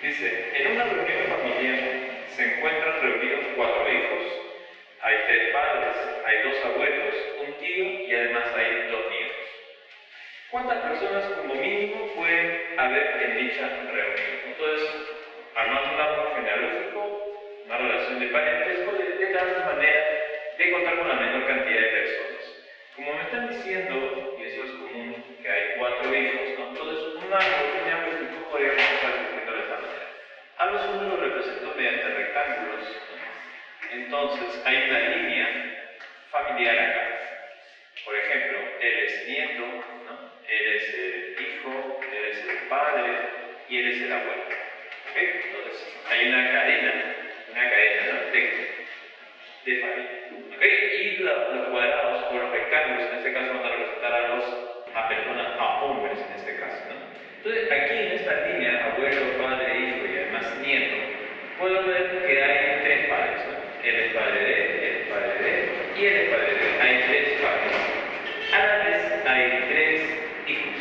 Dice, en una reunión familiar se encuentran reunidos 4 hijos, hay 3 padres, hay 2 abuelos, un tío y además hay 2 nietos. ¿Cuántas personas como mínimo pueden haber en dicha reunión? Entonces, armando un árbol genealógico, una relación de parentesco, de tal manera de contar con la menor cantidad de personas. Como me están diciendo, y eso es común, que hay 4 hijos, ¿no? Entonces, un árbol genealógico podríamos estar escribiendo de esta manera. A los números los represento mediante rectángulos, ¿no? Entonces, hay una línea familiar acá. Por ejemplo, él es nieto, ¿no? Él es el hijo, él es el padre y él es el abuelo. ¿Okay? Entonces, hay una cadena, ¿no? de familia. ¿Okay? Y los cuadrados o los rectángulos en este caso van a representar a personas, a hombres en este caso, ¿no? Entonces, aquí en esta línea, abuelo, padre, hijo y además nieto, puedo ver que hay 3 padres, ¿no? Él es padre de él es padre de él y él es padre de él. Hay 3 padres. A la vez hay 3 hijos.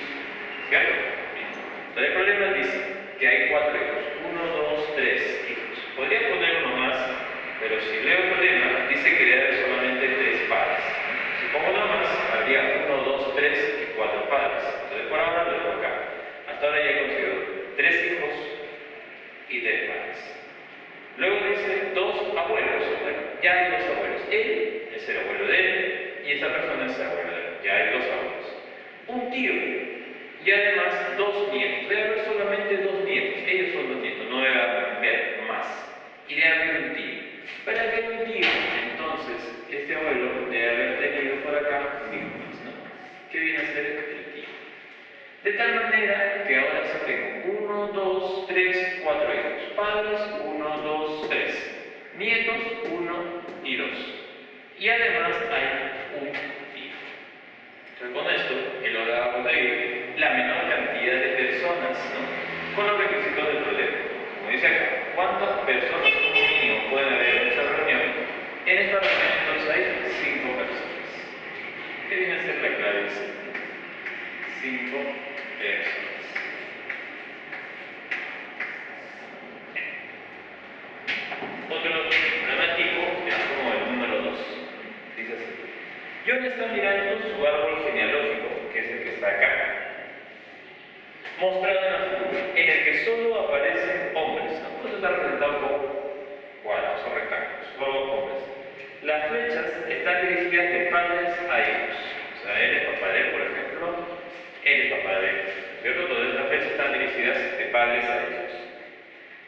¿Cierto? Bien. Entonces, el problema dice que hay 4 hijos. 1, 2, 3 hijos. Podría poner uno más, pero si leo el problema, dice que debe haber solamente 3 padres. Si pongo uno más, habría 1, 2, 3 y 4 padres. Entonces, por ahora lo dejo acá. Hasta ahora ya he conseguido 3 hijos y 3 padres. Luego dice 2 abuelos. Bueno, ya hay 2 abuelos. Él es el abuelo de él y esta persona es el abuelo de él. Ya hay 2 abuelos. Un tío y además 2 nietos. Debe haber solamente 2 nietos. Ellos son 2 nietos, no debe haber más. Y debe haber un tío. Para que haya un tío, entonces este abuelo debe haber tenido por acá un hijo más, ¿no? ¿Qué viene a ser el tío? De tal manera que ahora sí tengo 1, 2, 3, 4 hijos. Padres, 1, 2, 3. Nietos, 1 y 2. Y además hay un tío. Entonces, con esto, he logrado conseguir la menor cantidad de personas, ¿no? Con los requisitos del problema. Como dice acá, ¿cuántas personas como mínimo pueden haber en esta reunión? En esta reunión, entonces, hay 5 personas. ¿Qué viene a ser la clave? 5 personas. Otro problemático es como el número 2. Dice así. John está mirando su árbol genealógico, que es el que está acá, mostrado en la figura, en el que solo aparecen hombres. ¿No? Pues está representado con cuadros o rectángulos, solo hombres. Las flechas están dirigidas de padres a hijos. O sea, él es papá de él, por ejemplo, él es papá de él, ¿cierto? Entonces las flechas están dirigidas de padres a hijos.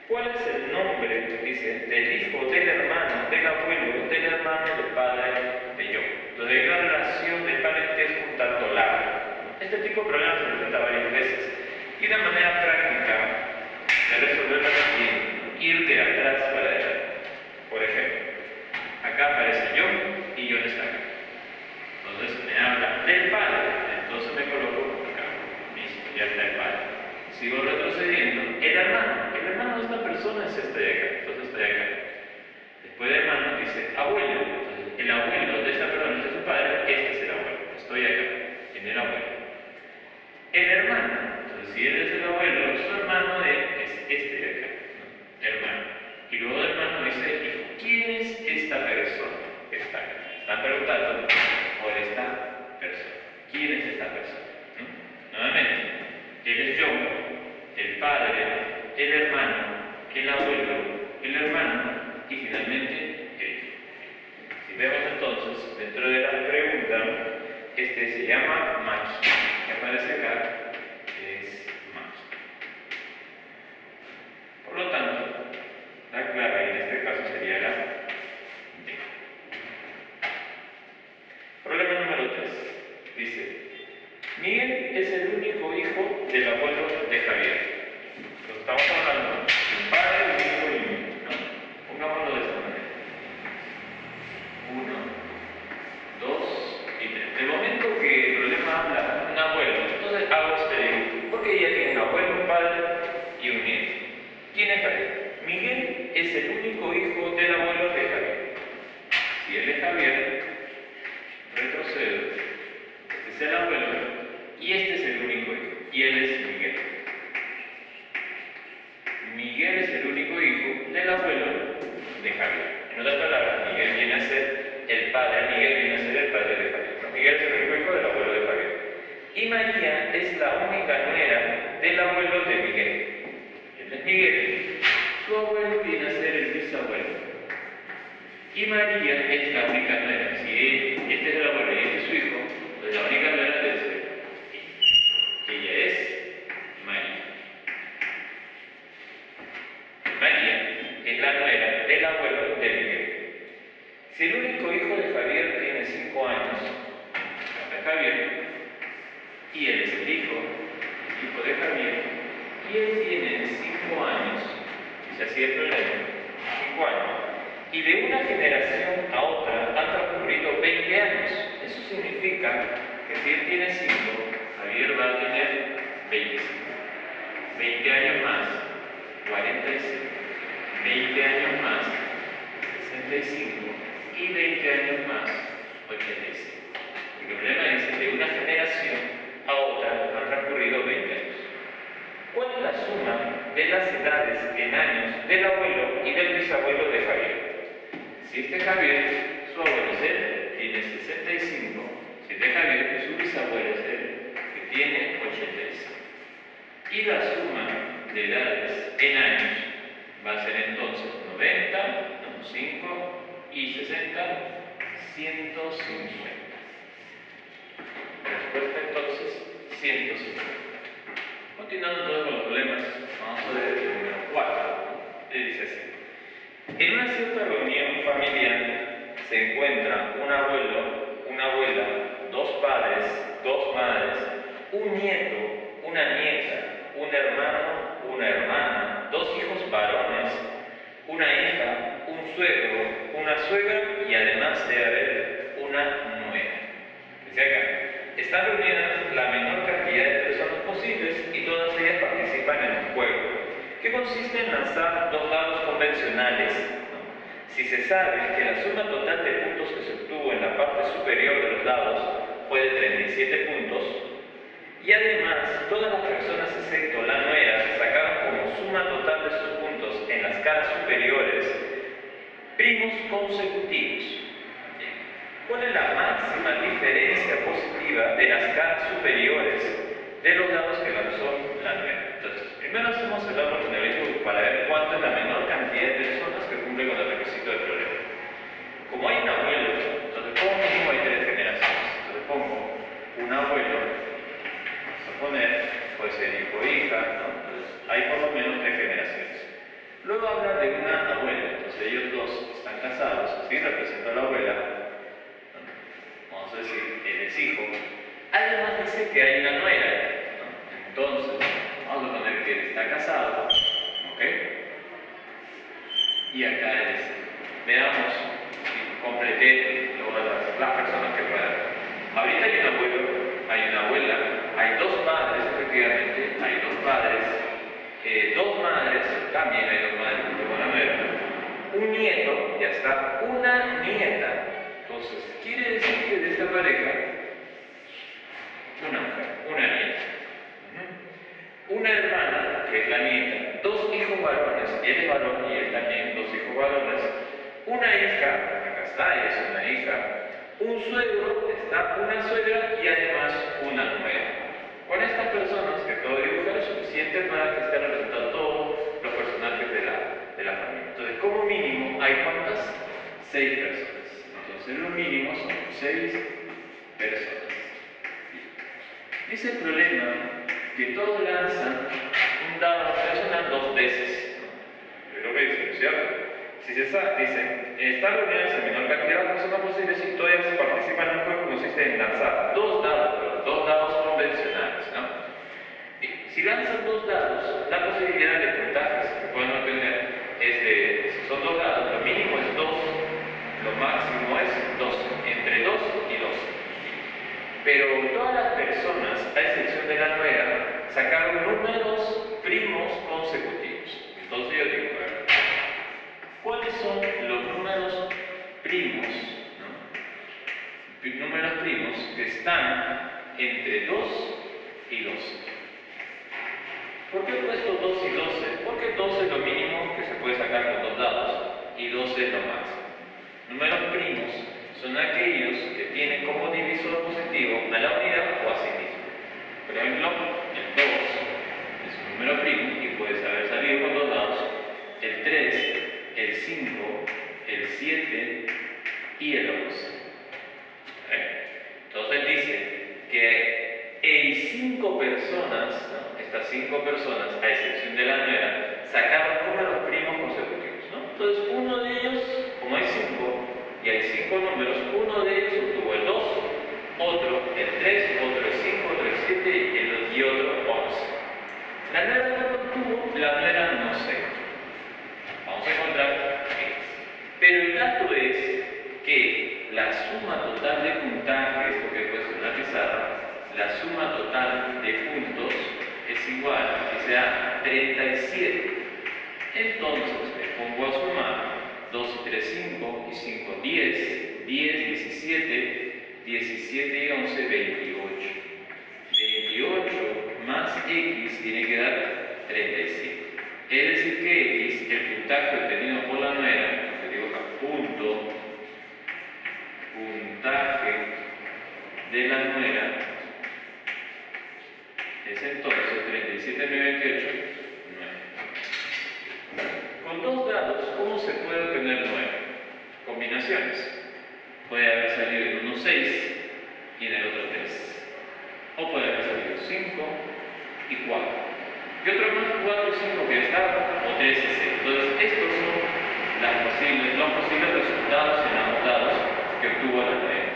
¿Cuál es el nombre, dice, del hijo, del hermano, del abuelo, del hermano, del padre de yo? Entonces hay una relación de parentesco un tanto larga. Este tipo de problemas se presenta varias veces. Y una manera práctica de resolverlo es ir de atrás para adelante. Por ejemplo, acá aparece John y John está acá. Entonces me habla del padre, entonces me coloco acá. Listo, ya está el padre. Sigo retrocediendo. El hermano de esta persona es este de acá, entonces estoy acá. Después del hermano dice abuelo, entonces el abuelo de esta persona es su padre, este es el abuelo, estoy acá, en el abuelo. El hermano, entonces si él es el abuelo, su hermano es este de acá, ¿no? Hermano. Y luego del hermano dice hijo. ¿Quién es esta persona que está acá? Están preguntando por esta persona. ¿Quién es esta persona? ¿No? Nuevamente, él es yo, el padre, el hermano, el abuelo, el hermano y finalmente el hijo. Si vemos entonces, dentro de la pregunta, este se llama Maki. Que aparece acá es Maki. Por lo tanto, la clave en este caso sería la D. Problema número 3. Dice, Miguel es el único hijo del abuelo de Javier. Lo estamos hablando de un padre, un hijo y un hijo, ¿no? Pongámoslo de esta manera. 1, 2 y 3. En el momento que el problema habla de un abuelo, entonces hago este dibujo, porque ella tiene un abuelo, un padre y un nieto. ¿Quién es Javier? Miguel es el único hijo del abuelo de Javier. Si él es Javier, retrocedo. Este es el abuelo y este es el único hijo. Y él es Miguel. Miguel es el único hijo del abuelo de Javier. En otras palabras, Miguel viene a ser el padre, Miguel viene a ser el padre de Javier. Miguel es el único hijo del abuelo de Javier. Y María es la única nuera del abuelo de Miguel. Entonces Miguel, su abuelo viene a ser el bisabuelo. Y María es la única nuera. Si este es el abuelo y este es su hijo, pues la única nuera debe ser ella es María. María es la nuera del abuelo de Miguel. Si el único hijo de Javier tiene 5 años, es Javier, y él es el hijo de Javier, y él tiene 5 años, y se hacía el problema, 5 años, y de una generación a otra han transcurrido 20 años. Eso significa que si él tiene 5, Javier va a tener 25. 20 años más, 45. 20 años más, 65. Y 20 años más, 85. El problema dice, de una generación a otra han transcurrido 20 años. ¿Cuál es la suma de las edades en años del abuelo y del bisabuelo de Javier? Si este Javier, su abuelo es él, tiene 65. Si este Javier, su bisabuelo es él, que tiene 85. Y la suma de edades en años va a ser entonces 90, 5 y 60, 150. La respuesta entonces, 150. Continuando todos con los problemas, vamos a ver el número 4. Le dice así. En una cierta reunión familiar se encuentra un abuelo, una abuela, 2 padres, 2 madres, un nieto, una nieta, un hermano, una hermana, 2 hijos varones, una hija, un suegro, una suegra y además debe haber una nuera. Dice acá, están reunidas la menor cantidad de personas posibles y todas ellas participan en un juego, que consiste en lanzar 2 dados convencionales. Si se sabe que la suma total de puntos que se obtuvo en la parte superior de los dados fue de 37 puntos, y además todas las personas excepto la nuera sacaron como suma total de sus puntos en las caras superiores primos consecutivos. ¿Cuál es la máxima diferencia positiva de las caras superiores de los dados que lanzó la nuera? Entonces, primero hacemos el árbol genealógico para ver cuánto es la menor cantidad de personas que cumple con el requisito del problema. Como hay un abuelo, entonces como mínimo hay 3 generaciones. Entonces pongo un abuelo, vamos a poner, puede ser hijo o hija, ¿no? Entonces hay por lo menos 3 generaciones. Luego habla de una abuela, entonces ellos 2 están casados, así representa a la abuela, ¿no? Vamos a decir, él es hijo. Además dice que hay una nuera, ¿no? Entonces, vamos a poner que él está casado, ¿ok? Y acá él es hijo. Veamos si completé todas las personas que puedan. Ahorita hay un abuelo, hay una abuela, hay 2 padres, efectivamente, hay 2 padres, 2 madres, también hay 2 madres junto con la nuera, un nieto, ya está, una nieta. Entonces, quiere decir que de esta pareja, una mujer, una nieta, una hermana, que es la nieta, 2 hijos varones, él es varón y él también, 2 hijos varones, una hija, acá está, ella es una hija, un suegro, está una suegra y además una nuera. Con estas personas que acabo de dibujar es suficiente para que estén representados todos los personajes de la familia. Entonces, como mínimo, ¿hay cuántas? 6 personas. Entonces, lo mínimo son 6 personas. Dice el problema que todos lanzan un dado personal 2 veces. Es lo que dice, ¿cierto? Si se sabe, dicen, están reunidas en menor cantidad de personas posibles y todas participan en un juego que consiste en lanzar 2 dados convencionales, ¿no? Si lanzan 2 dados, la posibilidad de puntajes que pueden obtener es de, si son 2 dados, lo mínimo es 2, lo máximo es 2, entre 2 y 2. Pero todas las personas, a excepción de la nuera, sacaron números primos consecutivos. Entonces yo digo, ¿cuáles son los números primos, ¿no? Números primos que están entre 2 y 12. ¿Por qué he puesto 2 y 12? Porque 12 es lo 2 es lo máximo. Números primos son aquellos que tienen como divisor positivo a la unidad o a sí mismo. Por ejemplo, el 2 es un número primo y puedes haber salido con 2 dados. El 3, el 5, el 7 y el 11. Entonces dice que hay 5 personas, ¿no? Estas 5 personas, a excepción de la nuera, sacaron números primos consecutivos, ¿no? Entonces uno de ellos, como hay 5 y hay 5 números, uno de ellos obtuvo el 2, otro el 3, otro el 5, otro el 7 y otro 11. La nuera no lo obtuvo, la nuera no sé. Vamos a encontrar X. Pero el dato es que la suma total de puntajes, esto que he puesto en la pizarra, la suma total de puntos es igual a que sea 37. Entonces me pongo a sumar 2 y 3, 5, y 5, 10, 10, 17, 17 y 11, 28. 28 más X tiene que dar 37. Es decir que X, el puntaje obtenido por la nuera, que digo acá, puntaje de la nuera, es entonces 37 menos 28, 9. Con 2 dados, ¿cómo se puede obtener 9? Combinaciones. Puede haber salido en uno 6 y en el otro 3. O puede haber salido 5 y 4. ¿Qué otro más? 4 y 5 que está, o 3 y 6. Entonces, estos son los posibles resultados en ambos dados que obtuvo la nuera.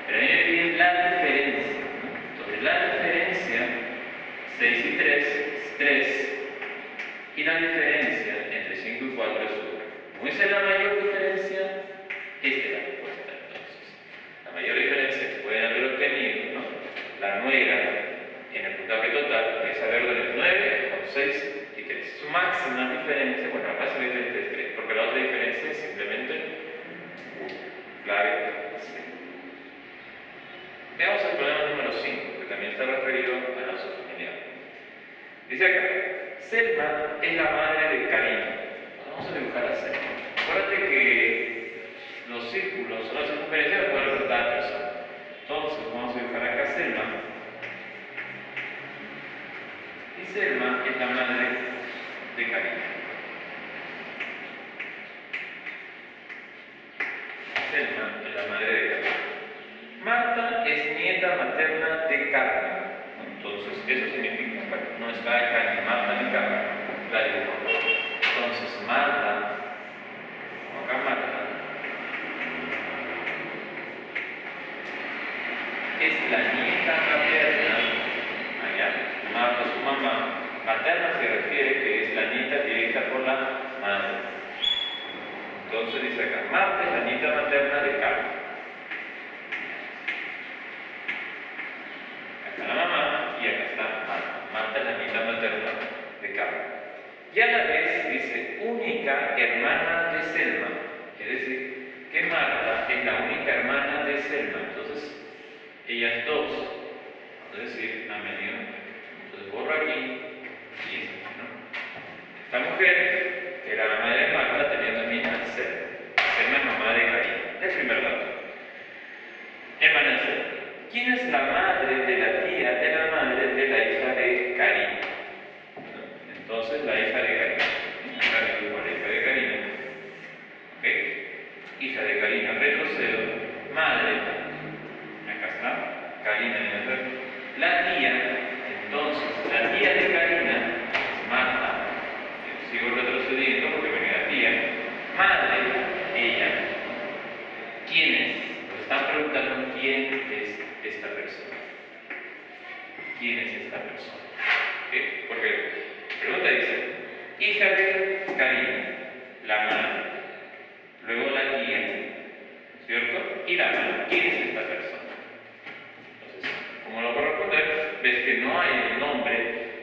Pero a mí me piden la diferencia, ¿no? Entonces, la diferencia, 6 y 3 es 3, y la diferencia entre 5 y 4 es 1. Como esa es la mayor diferencia, esta es la respuesta entonces. La mayor diferencia que pueden haber obtenido, ¿no? La nuera en el puntaje total es haber dado 9 con 6 y 3. Su máxima diferencia, bueno, acá se ve diferente es 3, porque la otra diferencia es simplemente 1. Clave C. Veamos el problema número 5, que también está referido a la familiar. Dice acá, Selma es la madre de Karina. Vamos a dibujar a Selma. Acuérdate que los círculos o las circunferencias las puede representar a persona. Entonces, vamos a dibujar acá a Selma. Y Selma es la madre de Karina. Selma es la madre de Karina. Marta es nieta materna de Carmen. Entonces, eso significa, bueno, no está acá ni Marta ni Carmen, la dibujo. Entonces, Marta, acá Marta, es la nieta materna, allá, Marta su mamá. Materna se refiere que es la nieta directa por la madre. Entonces dice acá, Marta es la nieta materna de Carmen. Acá está la mamá y acá está Marta. Marta es la nieta materna de Carmen. Y a la vez dice, única hermana de Selma. Es decir, que Marta es la única hermana de Selma. Entonces, ellas dos, vamos a decir, han venido. Entonces borro aquí y es aquí, ¿no? Esta mujer, que era la madre de Marta, tenía también a Selma. Selma es mamá de Karina. El primer dato. Hermana de Selma. ¿Quién es la madre de la tía de la madre de la hija de Karina? Entonces, la hija de Karina. Acá le digo la hija de Karina. ¿Ok? Hija de Karina, retrocedo. Madre. Acá está. Karina en el reto. La tía. Entonces, la tía de Karina es Marta. Sigo retrocediendo porque venía la tía. Madre, ella. ¿Quién es? Nos están preguntando quién es esta persona. ¿Quién es esta persona? ¿Okay? Porque la pregunta dice, hija de Karina, la madre, luego la tía, ¿cierto? Y la madre. ¿Quién es esta persona? Entonces, como lo puedo responder, ves que no hay el nombre,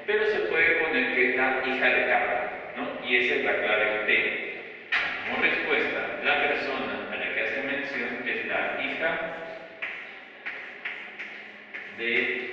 pero se puede poner que es la hija de Carmen, ¿no? Y esa es la clave T. Como respuesta, la persona a la que hace mención es la hija de